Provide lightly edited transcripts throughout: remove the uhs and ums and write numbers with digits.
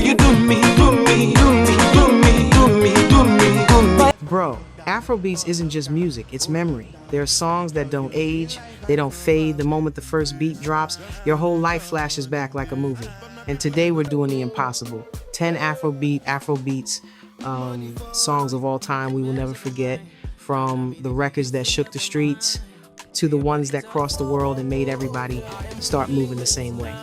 you do me, do me, do me, do me, do me, do me, do me. Bro, Afrobeats isn't just music, it's memory. There are songs that don't age, they don't fade. The moment the first beat drops, your whole life flashes back like a movie. And today we're doing the impossible. 10 Afrobeats songs of all time we will never forget, from the records that shook the streets to the ones that crossed the world and made everybody start moving the same way.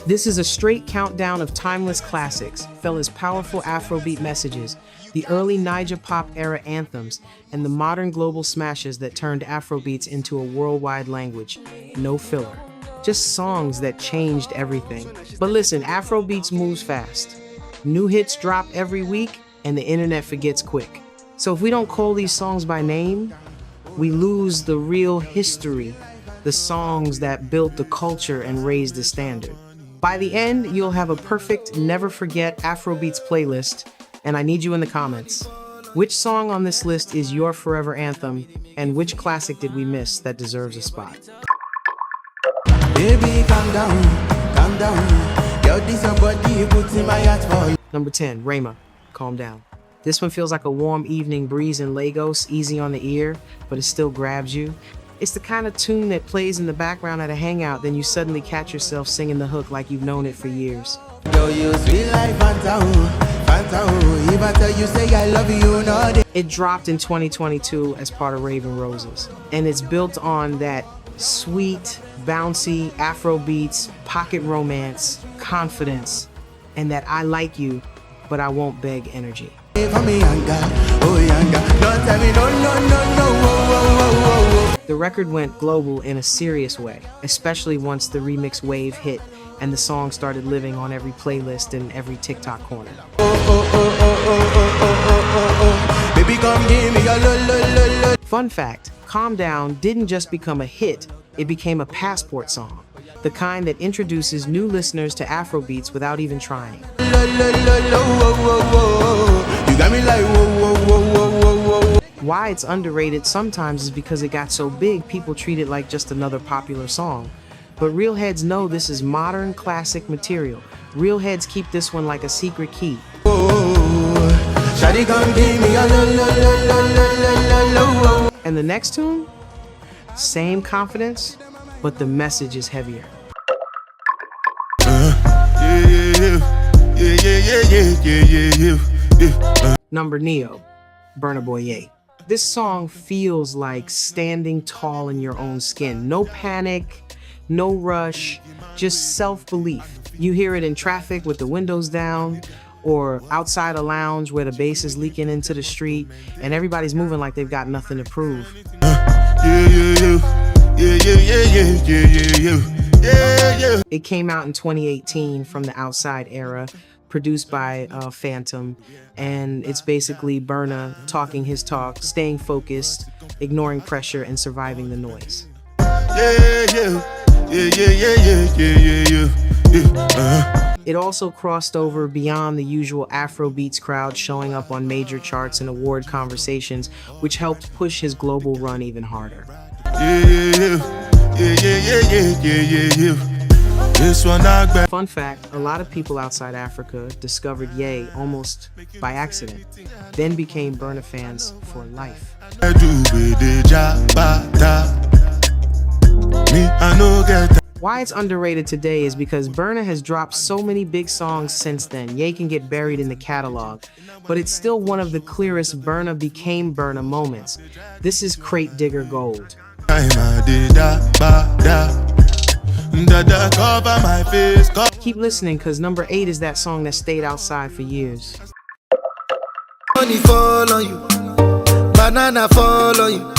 This is a straight countdown of timeless classics, Fela's powerful Afrobeat messages, the early Niger pop era anthems, and the modern global smashes that turned Afrobeats into a worldwide language. No filler. Just songs that changed everything. But listen, Afrobeats moves fast. New hits drop every week, and the internet forgets quick. So if we don't call these songs by name, we lose the real history, the songs that built the culture and raised the standard. By the end, you'll have a perfect, never forget Afrobeats playlist, and I need you in the comments. Which song on this list is your forever anthem, and which classic did we miss that deserves a spot? Baby, calm down. Yo, this somebody you put in my heart for you. Number 10, Rema, Calm Down. This one feels like a warm evening breeze in Lagos, easy on the ear, but it still grabs you. It's the kind of tune that plays in the background at a hangout, then you suddenly catch yourself singing the hook like you've known it for years. Yo, you sweet like Fanta, if I tell you say I love you, no. It dropped in 2022 as part of Raven Roses, and it's built on that sweet, bouncy Afrobeats, pocket romance, confidence, and that I like you, but I won't beg energy. The record went global in a serious way, especially once the remix wave hit and the song started living on every playlist and every TikTok corner. Baby, come give me a Fun fact, Calm Down didn't just become a hit, it became a passport song, the kind that introduces new listeners to Afrobeats without even trying. You got me like whoa. Why it's underrated sometimes is because it got so big, people treat it like just another popular song. But real heads know this is modern classic material. Real heads keep this one like a secret key. And the next tune? Same confidence, but the message is heavier. Number Neo, Burna Boy Ye. This song feels like standing tall in your own skin. No panic, no rush, just self-belief. You hear it in traffic with the windows down, or outside a lounge where the bass is leaking into the street and everybody's moving like they've got nothing to prove. It came out in 2018 from the Outside era, produced by Phantom, and it's basically Burna talking his talk, staying focused, ignoring pressure, and surviving the noise. It also crossed over beyond the usual Afrobeats crowd, showing up on major charts and award conversations, which helped push his global run even harder. Fun fact, a lot of people outside Africa discovered Ye almost by accident, then became Burna fans for life. Why it's underrated today is because Burna has dropped so many big songs since then. Ye can get buried in the catalog, but it's still one of the clearest Burna became Burna moments. This is crate digger gold. Keep listening, cause number 8 is that song that stayed outside for years. Money fall on you, banana fall on you,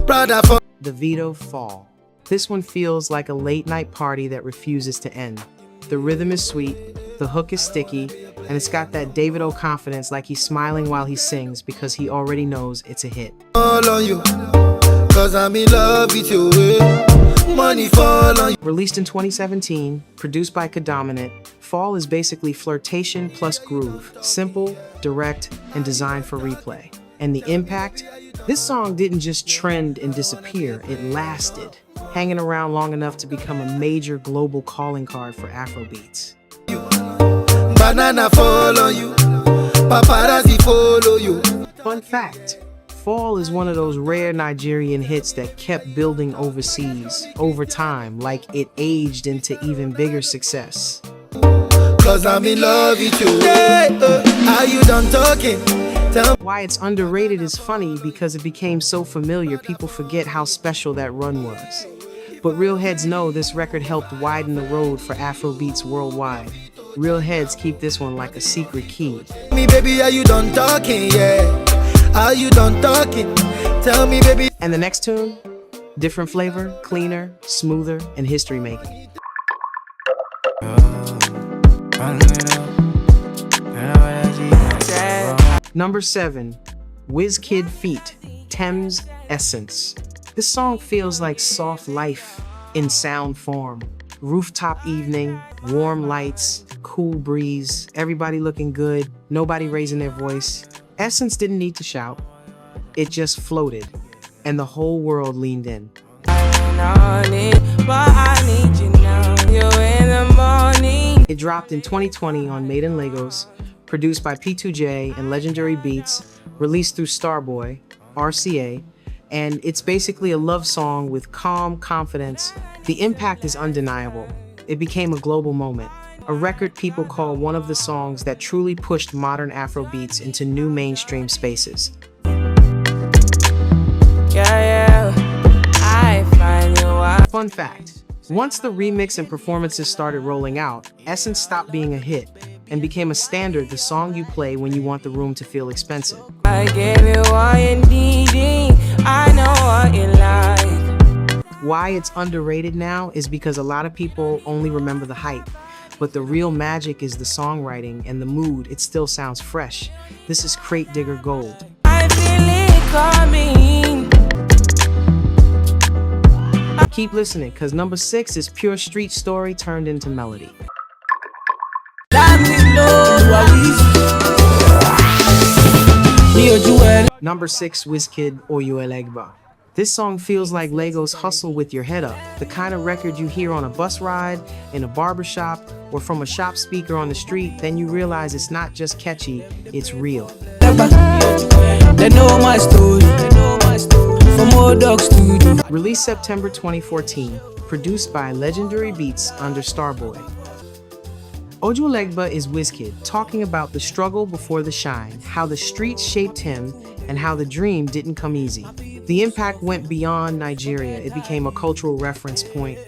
Prada fall. Davido, Fall. This one feels like a late night party that refuses to end. The rhythm is sweet, the hook is sticky, and it's got that Davido confidence, like he's smiling while he sings because he already knows it's a hit. Fall on you, cause I'm in love with you. Money fall on you. Released in 2017, produced by Predominant, Fall is basically flirtation plus groove. Simple, direct, and designed for replay. And the impact? This song didn't just trend and disappear, it lasted, hanging around long enough to become a major global calling card for Afrobeats. Banana fall on you, paparazzi follow you. Fun fact, Fall is one of those rare Nigerian hits that kept building overseas over time, like it aged into even bigger success. Cause I'm in love with you. Hey, are you done talking? Why it's underrated is funny because it became so familiar, people forget how special that run was. But real heads know this record helped widen the road for Afrobeats worldwide. Real heads keep this one like a secret key. Me baby, are you done talking? Yeah. Are you done talking? Tell me baby. And the next tune? Different flavor, cleaner, smoother, and history making. Number 7, Wizkid feat. Thames Essence. This song feels like soft life in sound form. Rooftop evening, warm lights, cool breeze, everybody looking good, nobody raising their voice. Essence didn't need to shout. It just floated, and the whole world leaned in. It dropped in 2020 on Made in Lagos, produced by P2J and Legendary Beats, released through Starboy, RCA, and it's basically a love song with calm confidence. The impact is undeniable. It became a global moment, a record people call one of the songs that truly pushed modern Afrobeats into new mainstream spaces. Fun fact, once the remix and performances started rolling out, Essence stopped being a hit and became a standard, the song you play when you want the room to feel expensive. I gave you all you needing, I know what you like. Why it's underrated now is because a lot of people only remember the hype, but the real magic is the songwriting and the mood. It still sounds fresh. This is Crate Digger Gold. I feel it coming. Keep listening, because number 6 is pure street story turned into melody. Number 6, Wizkid or Elegba. This song feels like Lagos hustle with your head up, the kind of record you hear on a bus ride, in a barbershop, or from a shop speaker on the street, then you realize it's not just catchy, it's real. They know my story. From Old Dog Studio. Released September 2014, produced by Legendary Beats under Starboy. Ojuelegba is Wizkid, talking about the struggle before the shine, how the streets shaped him, and how the dream didn't come easy. The impact went beyond Nigeria. It became a cultural reference point,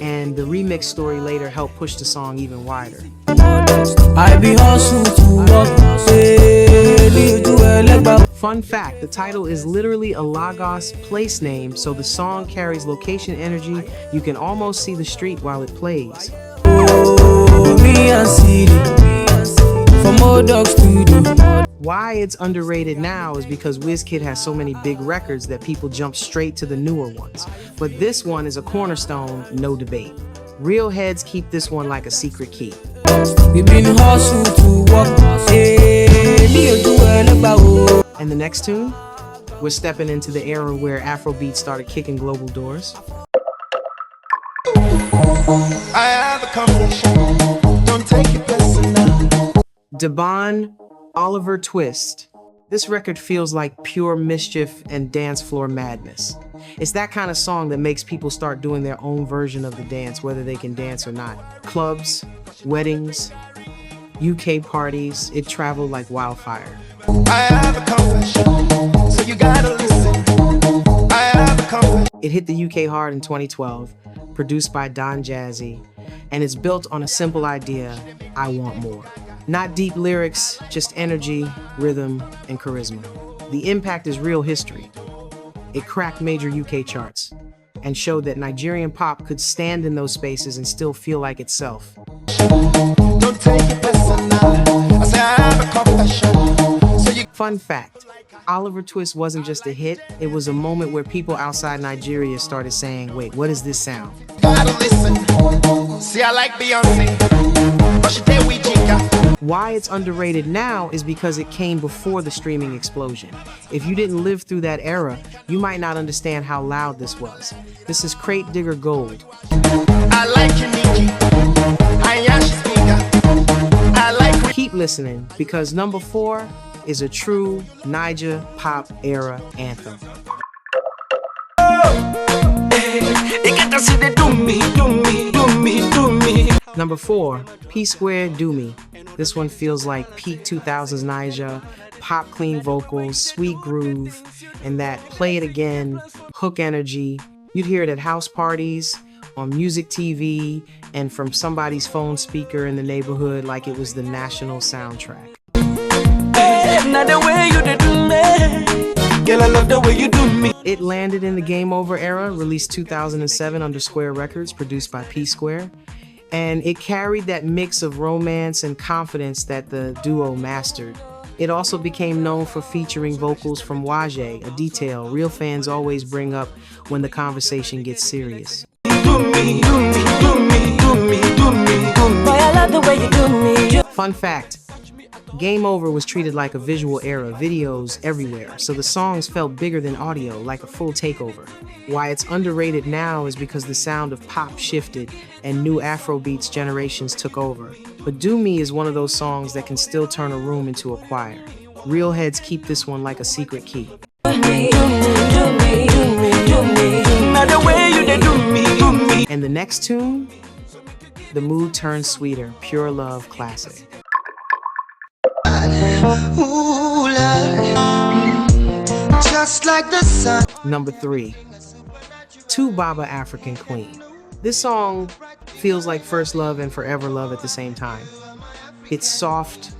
and the remix story later helped push the song even wider. I be hustle to walk. Fun fact, the title is literally a Lagos place name, so the song carries location energy. You can almost see the street while it plays. Why it's underrated now is because Wizkid has so many big records that people jump straight to the newer ones. But this one is a cornerstone, no debate. Real heads keep this one like a secret key. We've been hustle to walk. And the next tune? We're stepping into the era where Afrobeat started kicking global doors. I have a confession. Don't take it personal. Devon Oliver Twist. This record feels like pure mischief and dance floor madness. It's that kind of song that makes people start doing their own version of the dance, whether they can dance or not. Clubs, weddings, UK parties, it traveled like wildfire. I have a confession, so you gotta listen. I have a confession. It hit the UK hard in 2012, produced by Don Jazzy, and it's built on a simple idea: I want more. Not deep lyrics, just energy, rhythm, and charisma. The impact is real history. It cracked major UK charts and showed that Nigerian pop could stand in those spaces and still feel like itself. Don't take it personal. I say I have a confession. So you... Fun fact, Oliver Twist wasn't just a hit, it was a moment where people outside Nigeria started saying, wait, what is this sound? Gotta listen. See, I like Beyonce, but she did we jinga. Why it's underrated now is because it came before the streaming explosion. If you didn't live through that era, you might not understand how loud this was. This is Crate Digger Gold. I like you, Nikki. I am speaker. I like listening because number 4 is a true Niger pop era anthem. Number 4, P Square Do Me. This one feels like peak 2000s Niger, pop clean vocals, sweet groove, and that play it again, hook energy. You'd hear it at house parties, on music TV, and from somebody's phone speaker in the neighborhood like it was the national soundtrack. It landed in the Game Over era, released 2007 under Square Records, produced by P Square. And it carried that mix of romance and confidence that the duo mastered. It also became known for featuring vocals from Waje, a detail real fans always bring up when the conversation gets serious. Fun fact, Game Over was treated like a visual era, videos everywhere, so the songs felt bigger than audio, like a full takeover. Why it's underrated now is because the sound of pop shifted and new Afrobeats generations took over. But Do Me is one of those songs that can still turn a room into a choir. Real heads keep this one like a secret key. And the next tune, The Mood Turns Sweeter, Pure Love classic. Ooh, love, just like the sun. Number 3, To Baba African Queen. This song feels like First Love and Forever Love at the same time. It's soft,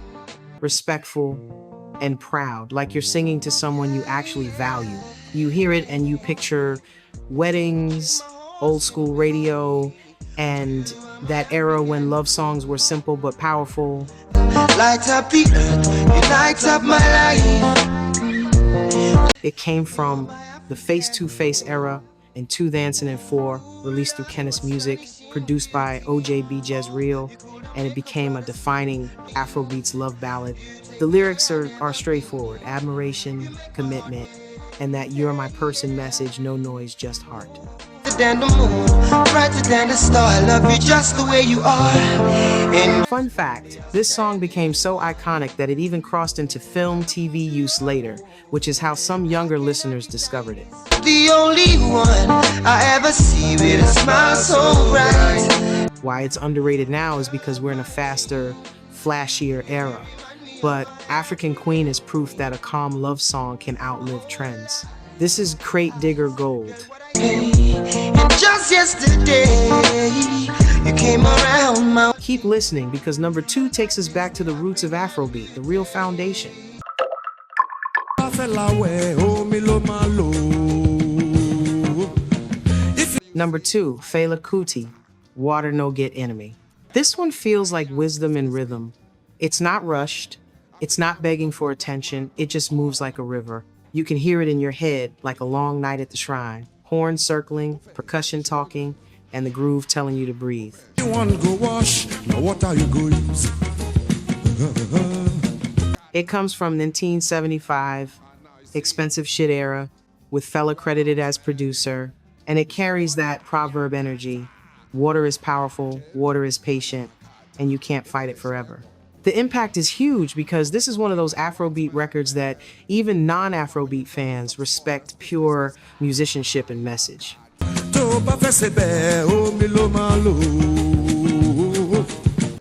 respectful, and proud, like you're singing to someone you actually value. You hear it and you picture weddings, old school radio, and that era when love songs were simple but powerful. Light up the earth, you light up my life. It came from the Face to Face era in 2004, released through Kenneth Music, produced by OJB Jezreel, and it became a defining Afrobeats love ballad. The lyrics are straightforward: admiration, commitment, and that you're my person message, no noise, just heart. Than the moon, brighter than the star, I love you just the way you are. And fun fact, this song became so iconic that it even crossed into film, TV use later, which is how some younger listeners discovered it. the only one I ever see with a smile so bright. Why it's underrated now is because we're in a faster, flashier era. But African Queen is proof that a calm love song can outlive trends. This is Crate Digger Gold. And just yesterday, you came around my... Keep listening because number 2 takes us back to the roots of Afrobeat, the real foundation. Number 2, Fela Kuti, Water No Get Enemy. This one feels like wisdom and rhythm. It's not rushed, it's not begging for attention, it just moves like a river. You can hear it in your head like a long night at the shrine. Horns circling, percussion talking, and the groove telling you to breathe. You want to go wash, now what are you going to use? It comes from 1975, Expensive Shit era, with Fela credited as producer, and it carries that proverb energy. Water is powerful, water is patient, and you can't fight it forever. The impact is huge because this is one of those Afrobeat records that even non-Afrobeat fans respect pure musicianship and message.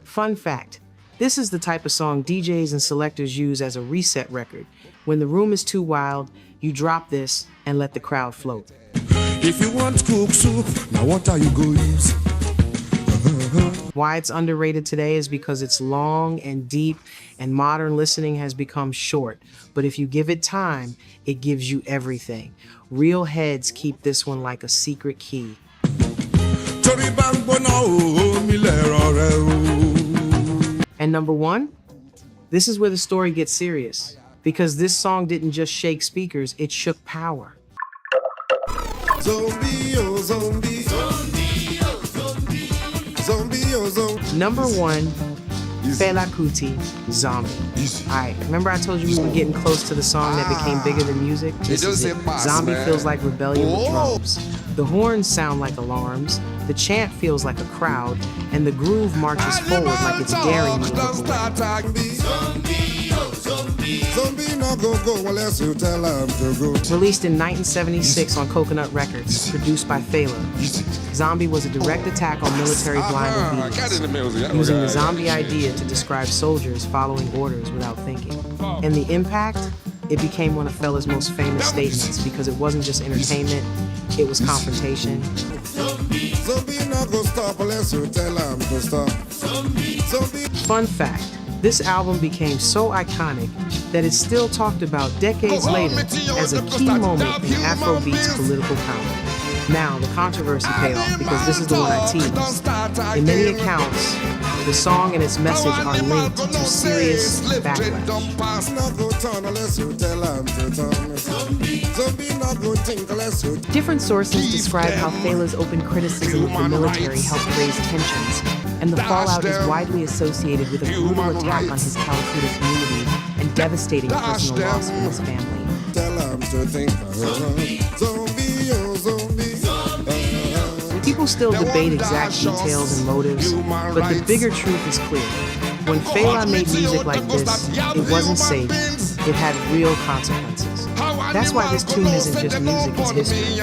Fun fact, this is the type of song DJs and selectors use as a reset record. When the room is too wild, you drop this and let the crowd float. If you want cook soup, now what are you going to use? Why it's underrated today is because it's long and deep and modern listening has become short. But if you give it time, it gives you everything. Real heads keep this one like a secret key. And number 1, this is where the story gets serious. Because this song didn't just shake speakers, it shook power. Zombie, oh zombie. Zombie, oh zombie. Zombie, oh zombie. Number 1, Fela Kuti, Zombie. Alright, remember I told you we were getting close to the song that became bigger than music? This is it. Zombie feels like rebellion with drums. The horns sound like alarms, the chant feels like a crowd, and the groove marches forward like it's daring you to look away. Released in 1976 on Coconut Records, produced by Fela, Zombie was a direct attack on military blind obedience, using the zombie idea to describe soldiers following orders without thinking. And the impact? It became one of Fela's most famous statements because it wasn't just entertainment, it was confrontation. Fun fact, this album became so iconic that it's still talked about decades later as a key moment in Afrobeat's political power. Now, the controversy payoff, because this is the one I teased. In many accounts, the song and its message are linked to serious backlash. Different sources describe how Fela's open criticism of the military helped raise tensions, and the fallout is widely associated with a brutal attack on his Calcutta community and devastating personal loss for his family. People still debate exact details and motives, but the bigger truth is clear. When Fela made music like this, it wasn't safe, it had real consequences. That's why this tune isn't just music, it's history.